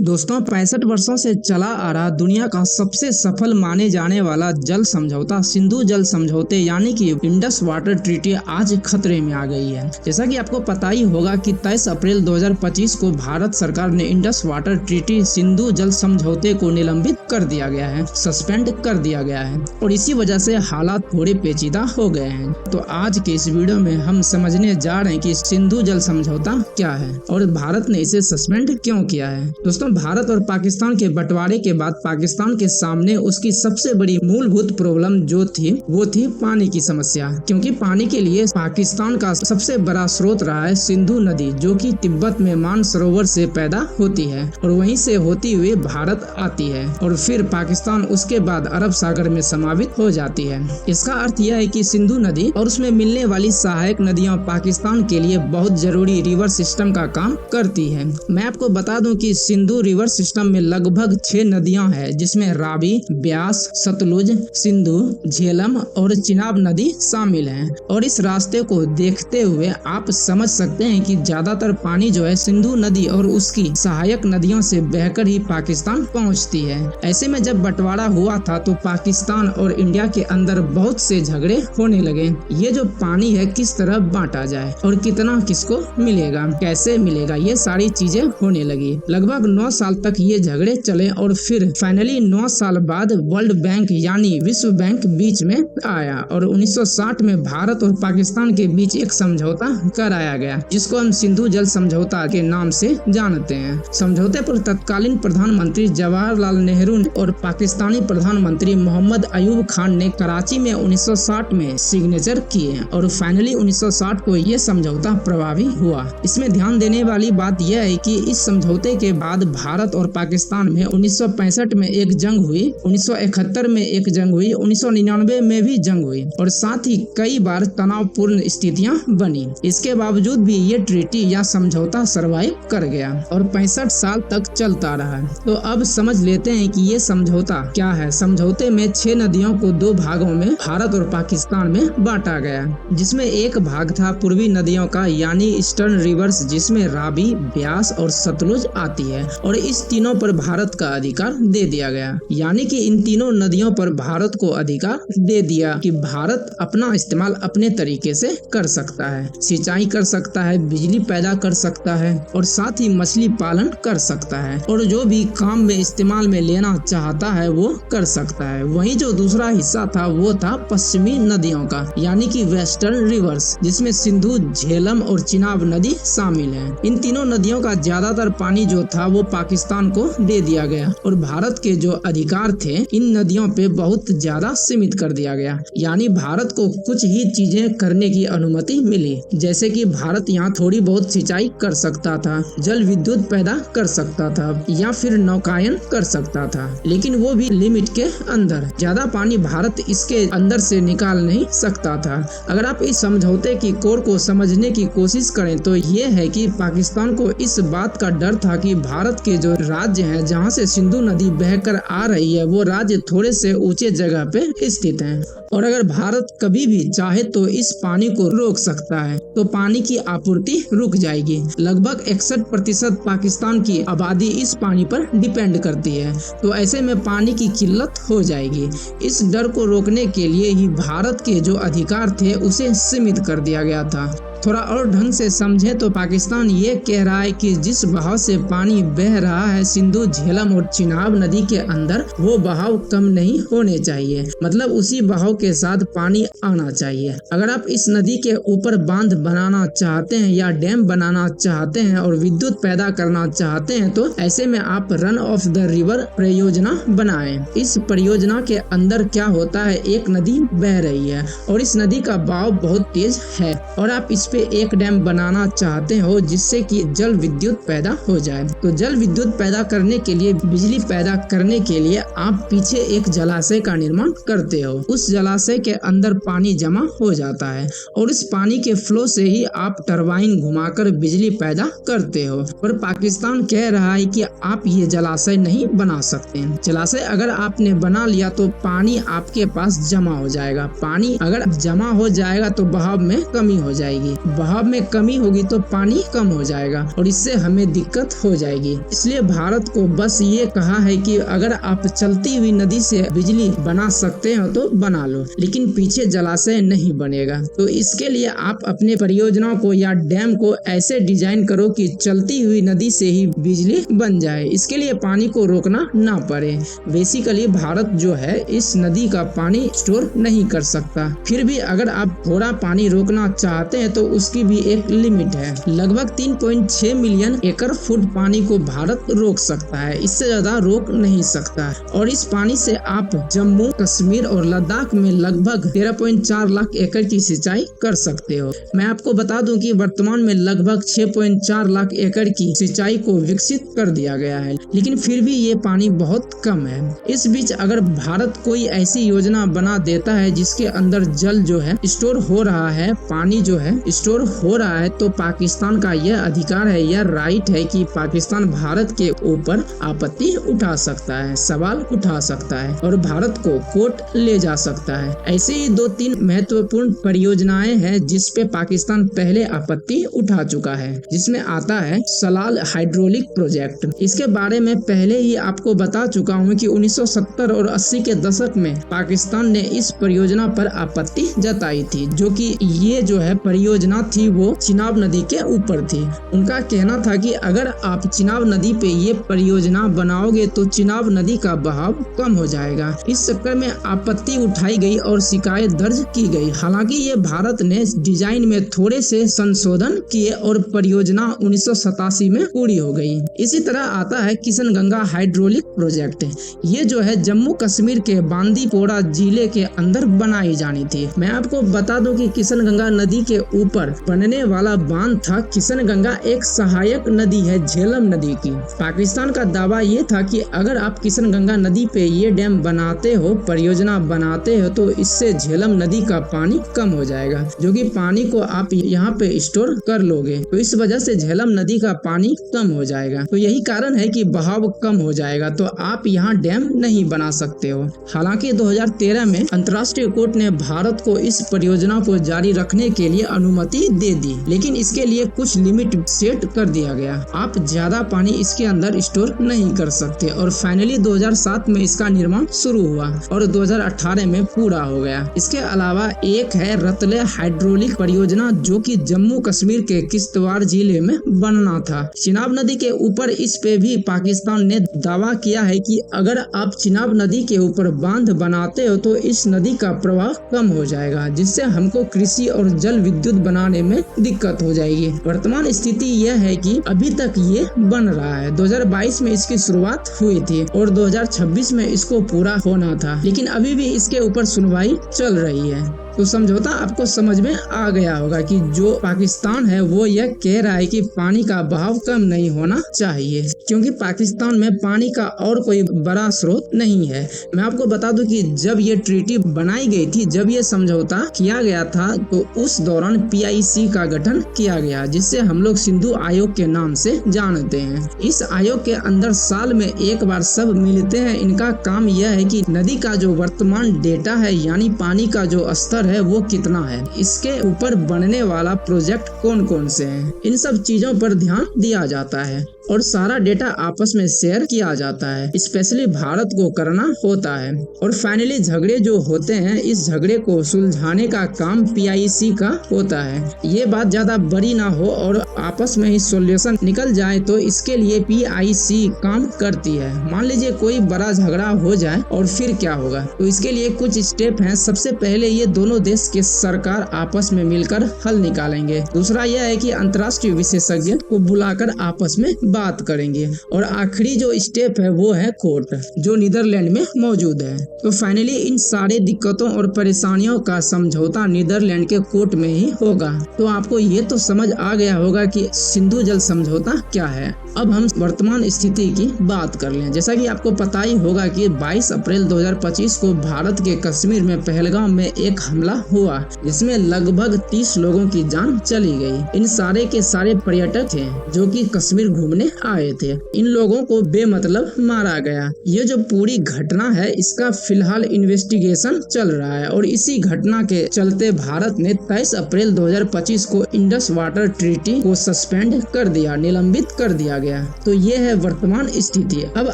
दोस्तों 65 वर्षों से चला आ रहा दुनिया का सबसे सफल माने जाने वाला जल समझौता सिंधु जल समझौते यानी कि इंडस वाटर ट्रीटी आज खतरे में आ गई है। जैसा कि आपको पता ही होगा कि 23 अप्रैल 2025 को भारत सरकार ने इंडस वाटर ट्रीटी सिंधु जल समझौते को निलंबित कर दिया गया है, सस्पेंड कर दिया गया है और इसी वजह से हालात थोड़े पेचीदा हो गए हैं। तो आज के इस वीडियो में हम समझने जा रहे हैं कि सिंधु जल समझौता क्या है और भारत ने इसे सस्पेंड क्यों किया है। दोस्तों भारत और पाकिस्तान के बंटवारे के बाद पाकिस्तान के सामने उसकी सबसे बड़ी मूलभूत प्रॉब्लम जो थी वो थी पानी की समस्या, क्योंकि पानी के लिए पाकिस्तान का सबसे बड़ा स्रोत रहा है सिंधु नदी, जो कि तिब्बत में मानसरोवर से पैदा होती है और वहीं से होती हुई भारत आती है और फिर पाकिस्तान उसके बाद अरब सागर में समावित हो जाती है। इसका अर्थ यह है कि सिंधु नदी और उसमें मिलने वाली सहायक नदियां पाकिस्तान के लिए बहुत जरूरी रिवर सिस्टम का काम करती है। मैं आपको बता दूं कि सिंधु रिवर सिस्टम में लगभग 6 नदियां हैं, जिसमें रावी, ब्यास, सतलुज, सिंधु, झेलम और चिनाब नदी शामिल हैं और इस रास्ते को देखते हुए आप समझ सकते हैं कि ज्यादातर पानी जो है सिंधु नदी और उसकी सहायक नदियों से बहकर ही पाकिस्तान पहुंचती है। ऐसे में जब बंटवारा हुआ था तो पाकिस्तान और इंडिया के अंदर बहुत से झगड़े होने लगे। ये जो पानी है किस तरह बांटा जाए और कितना किसको मिलेगा, कैसे मिलेगा, ये सारी चीजें होने लगी। लगभग 9 साल तक ये झगड़े चले और फिर फाइनली 9 साल बाद वर्ल्ड बैंक यानी विश्व बैंक बीच में आया और 1960 में भारत और पाकिस्तान के बीच एक समझौता कराया गया, जिसको हम सिंधु जल समझौता के नाम से जानते हैं। समझौते पर तत्कालीन प्रधानमंत्री जवाहरलाल नेहरू और पाकिस्तानी प्रधानमंत्री मोहम्मद अयूब खान ने कराची में 1960 में सिग्नेचर किए और फाइनली 1960 को ये समझौता प्रभावी हुआ। इसमें ध्यान देने वाली बात यह है कि इस समझौते के बाद भारत और पाकिस्तान में 1965 में एक जंग हुई, 1971 में एक जंग हुई, 1999 में भी जंग हुई और साथ ही कई बार तनावपूर्ण स्थितियां बनी। इसके बावजूद भी ये ट्रीटी या समझौता सरवाइव कर गया और 65 साल तक चलता रहा। तो अब समझ लेते हैं कि ये समझौता क्या है। समझौते में 6 नदियों को 2 भागों में भारत और पाकिस्तान में बांटा गया, जिसमें एक भाग था पूर्वी नदियों का यानी ईस्टर्न रिवर्स, जिसमें रावी, ब्यास और सतलुज आती है और इस तीनों पर भारत का अधिकार दे दिया गया। यानी कि इन तीनों नदियों पर भारत को अधिकार दे दिया कि भारत अपना इस्तेमाल अपने तरीके से कर सकता है, सिंचाई कर सकता है, बिजली पैदा कर सकता है और साथ ही मछली पालन कर सकता है और जो भी काम में इस्तेमाल में लेना चाहता है वो कर सकता है। वहीं जो दूसरा हिस्सा था वो था पश्चिमी नदियों का यानी कि वेस्टर्न रिवर्स, जिसमें सिंधु, झेलम और चिनाब नदी शामिल है। इन तीनों नदियों का ज्यादातर पानी जो था वो पाकिस्तान को दे दिया गया और भारत के जो अधिकार थे इन नदियों पे बहुत ज्यादा सीमित कर दिया गया। यानी भारत को कुछ ही चीजें करने की अनुमति मिली, जैसे कि भारत यहाँ थोड़ी बहुत सिंचाई कर सकता था, जल विद्युत पैदा कर सकता था या फिर नौकायन कर सकता था, लेकिन वो भी लिमिट के अंदर। ज्यादा पानी भारत इसके अंदर से निकाल नहीं सकता था। अगर आप इस समझौते की कोर को समझने की कोशिश करें तो ये है कि पाकिस्तान को इस बात का डर था कि भारत के जो राज्य हैं जहां से सिंधु नदी बहकर आ रही है वो राज्य थोड़े से ऊंचे जगह पे स्थित हैं और अगर भारत कभी भी चाहे तो इस पानी को रोक सकता है तो पानी की आपूर्ति रुक जाएगी। लगभग 61% पाकिस्तान की आबादी इस पानी पर डिपेंड करती है, तो ऐसे में पानी की किल्लत हो जाएगी। इस डर को रोकने के लिए ही भारत के जो अधिकार थे उसे सीमित कर दिया गया था। थोड़ा और ढंग से समझे तो पाकिस्तान ये कह रहा है कि जिस बहाव से पानी बह रहा है सिंधु, झेलम और चिनाब नदी के अंदर वो बहाव कम नहीं होने चाहिए, मतलब उसी बहाव के साथ पानी आना चाहिए। अगर आप इस नदी के ऊपर बांध बनाना चाहते हैं या डैम बनाना चाहते हैं और विद्युत पैदा करना चाहते हैं तो ऐसे में आप रन ऑफ द रिवर परियोजना बनाएं। इस परियोजना के अंदर क्या होता है, एक नदी बह रही है और इस नदी का बहाव बहुत तेज है और आप इस पे एक डैम बनाना चाहते हो जिससे कि जल विद्युत पैदा हो जाए। तो जल विद्युत पैदा करने के लिए, बिजली पैदा करने के लिए आप पीछे एक जलाशय का निर्माण करते हो। उस जलाशय के अंदर पानी जमा हो जाता है और इस पानी के फ्लो से ही आप टरबाइन घुमाकर बिजली पैदा करते हो। पर पाकिस्तान कह रहा है कि आप ये जलाशय नहीं बना सकते। जलाशय अगर आपने बना लिया तो पानी आपके पास जमा हो जाएगा। पानी अगर जमा हो जाएगा तो बहाव में कमी हो जाएगी बहाव में कमी होगी तो पानी कम हो जाएगा और इससे हमें दिक्कत हो जाएगी। इसलिए भारत को बस ये कहा है कि अगर आप चलती हुई नदी से बिजली बना सकते हो तो बना लो, लेकिन पीछे जलाशय नहीं बनेगा। तो इसके लिए आप अपने परियोजनाओं को या डैम को ऐसे डिजाइन करो कि चलती हुई नदी से ही बिजली बन जाए, इसके लिए पानी को रोकना ना पड़े। बेसिकली भारत जो है इस नदी का पानी स्टोर नहीं कर सकता, फिर भी अगर आप थोड़ा पानी रोकना चाहते हैं तो उसकी भी एक लिमिट है। लगभग 3.6 मिलियन एकड़ फुट पानी को भारत रोक सकता है, इससे ज्यादा रोक नहीं सकता। और इस पानी से आप जम्मू कश्मीर और लद्दाख में लगभग 13.4 लाख एकड़ की सिंचाई कर सकते हो। मैं आपको बता दूं कि वर्तमान में लगभग 6.4 लाख एकड़ की सिंचाई को विकसित कर दिया गया है, लेकिन फिर भी ये पानी बहुत कम है। इस बीच अगर भारत कोई ऐसी योजना बना देता है जिसके अंदर जल जो है स्टोर हो रहा है, पानी जो है स्टोर हो रहा है, तो पाकिस्तान का यह अधिकार है, यह राइट है कि पाकिस्तान भारत के ऊपर आपत्ति उठा सकता है, सवाल उठा सकता है और भारत को कोर्ट ले जा सकता है। ऐसे ही 2-3 महत्वपूर्ण परियोजनाएं हैं जिस पे पाकिस्तान पहले आपत्ति उठा चुका है, जिसमें आता है सलाल हाइड्रोलिक प्रोजेक्ट। इसके बारे में पहले ही आपको बता चुका हूँ कि 1970 और 80 के दशक में पाकिस्तान ने इस परियोजना पर आपत्ति जताई थी, जो कि ये जो है परियोजना थी वो चिनाब नदी के ऊपर थी। उनका कहना था कि अगर आप चिनाब नदी पे ये परियोजना बनाओगे तो चिनाब नदी का बहाव कम हो जाएगा। इस चक्कर में आपत्ति उठाई गई और शिकायत दर्ज की गई। हालांकि ये भारत ने डिजाइन में थोड़े से संशोधन किए और परियोजना 1987 में पूरी हो गई। इसी तरह आता है किशनगंगा हाइड्रोलिक प्रोजेक्ट। ये जो है जम्मू कश्मीर के बांदीपोरा जिले के अंदर बनाई जानी थी। मैं आपको बता दूं कि किशनगंगा नदी के ऊपर बनने वाला बांध था। किशनगंगा एक सहायक नदी है झेलम नदी की। पाकिस्तान का दावा ये था कि अगर आप किशनगंगा नदी पे ये डैम बनाते हो, परियोजना बनाते हो, तो इससे झेलम नदी का पानी कम हो जाएगा, जो कि पानी को आप यहाँ पे स्टोर कर लोगे, तो इस वजह से झेलम नदी का पानी कम हो जाएगा। तो यही कारण है कि बहाव कम हो जाएगा, तो आप यहाँ डैम नहीं बना सकते हो। हालांकि 2013 में अंतर्राष्ट्रीय कोर्ट ने भारत को इस परियोजना को जारी रखने के लिए अनुमति दे दी, लेकिन इसके लिए कुछ लिमिट सेट कर दिया गया। आप ज्यादा पानी इसके अंदर स्टोर नहीं कर सकते और फाइनली 2007 में इसका निर्माण शुरू हुआ और 2018 में पूरा हो गया। इसके अलावा एक है रतले हाइड्रोलिक परियोजना, जो कि जम्मू कश्मीर के किश्तवाड़ जिले में बनना था। चिनाब नदी के ऊपर इस पे भी पाकिस्तान ने दावा किया है कि अगर आप चिनाब नदी के ऊपर बांध बनाते हो तो इस नदी का प्रवाह कम हो जाएगा, जिससे हमको कृषि और जल विद्युत बनाने में दिक्कत हो जाएगी। वर्तमान स्थिति यह है कि अभी तक ये बन रहा है। 2022 में इसकी शुरुआत हुई थी और 2026 में इसको पूरा होना था, लेकिन अभी भी इसके ऊपर सुनवाई चल रही है। तो समझौता आपको समझ में आ गया होगा कि जो पाकिस्तान है वो यह कह रहा है कि पानी का बहाव कम नहीं होना चाहिए, क्योंकि पाकिस्तान में पानी का और कोई बड़ा स्रोत नहीं है। मैं आपको बता दूं कि जब ये ट्रीटी बनाई गई थी, जब ये समझौता किया गया था, तो उस दौरान PIC का गठन किया गया, जिससे हम लोग सिंधु आयोग के नाम से जानते हैं। इस आयोग के अंदर साल में एक बार सब मिलते हैं। इनका काम यह है कि नदी का जो वर्तमान डेटा है, यानी पानी का जो स्तर है वो कितना है, इसके ऊपर बनने वाला प्रोजेक्ट कौन कौन से हैं, इन सब चीजों पर ध्यान दिया जाता है और सारा डेटा आपस में शेयर किया जाता है। स्पेशली भारत को करना होता है और फाइनली झगड़े जो होते हैं, इस झगड़े को सुलझाने का काम PIC का होता है। ये बात ज्यादा बड़ी ना हो और आपस में ही सॉल्यूशन निकल जाए, तो इसके लिए PIC काम करती है। मान लीजिए कोई बड़ा झगड़ा हो जाए और फिर क्या होगा, तो इसके लिए कुछ स्टेप हैं। सबसे पहले ये दोनों देश के सरकार आपस में मिलकर हल निकालेंगे। दूसरा यह है कि अंतर्राष्ट्रीय विशेषज्ञ को बुलाकर आपस में बात करेंगे और आखिरी जो स्टेप है वो है कोर्ट, जो नीदरलैंड में मौजूद है। तो फाइनली इन सारे दिक्कतों और परेशानियों का समझौता नीदरलैंड के कोर्ट में ही होगा। तो आपको ये तो समझ आ गया होगा कि सिंधु जल समझौता क्या है। अब हम वर्तमान स्थिति की बात कर लें। जैसा कि आपको पता ही होगा कि 22 अप्रैल 2025 को भारत के कश्मीर में पहलगाम में एक हमला हुआ, जिसमें लगभग 30 लोगों की जान चली गई। इन सारे के सारे पर्यटक थे जो कि कश्मीर घूमने आए थे। इन लोगों को बेमतलब मारा गया। ये जो पूरी घटना है इसका फिलहाल इन्वेस्टिगेशन चल रहा है और इसी घटना के चलते भारत ने 23 अप्रैल 2025 को इंडस वाटर ट्रीटी को सस्पेंड कर दिया, निलंबित कर दिया गया। तो ये है वर्तमान स्थिति। अब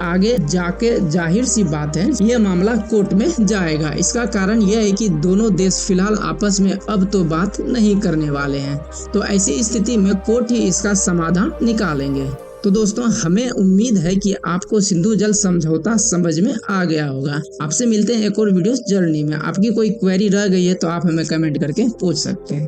आगे जाके जाहिर सी बात है ये मामला कोर्ट में जाएगा। इसका कारण यह है कि दोनों देश फिलहाल आपस में अब तो बात नहीं करने वाले हैं, तो ऐसी स्थिति में कोर्ट ही इसका समाधान निकालेंगे। तो दोस्तों हमें उम्मीद है कि आपको सिंधु जल समझौता समझ में आ गया होगा। आपसे मिलते हैं एक और वीडियो जर्नी में। आपकी कोई क्वेरी रह गई है तो आप हमें कमेंट करके पूछ सकते हैं।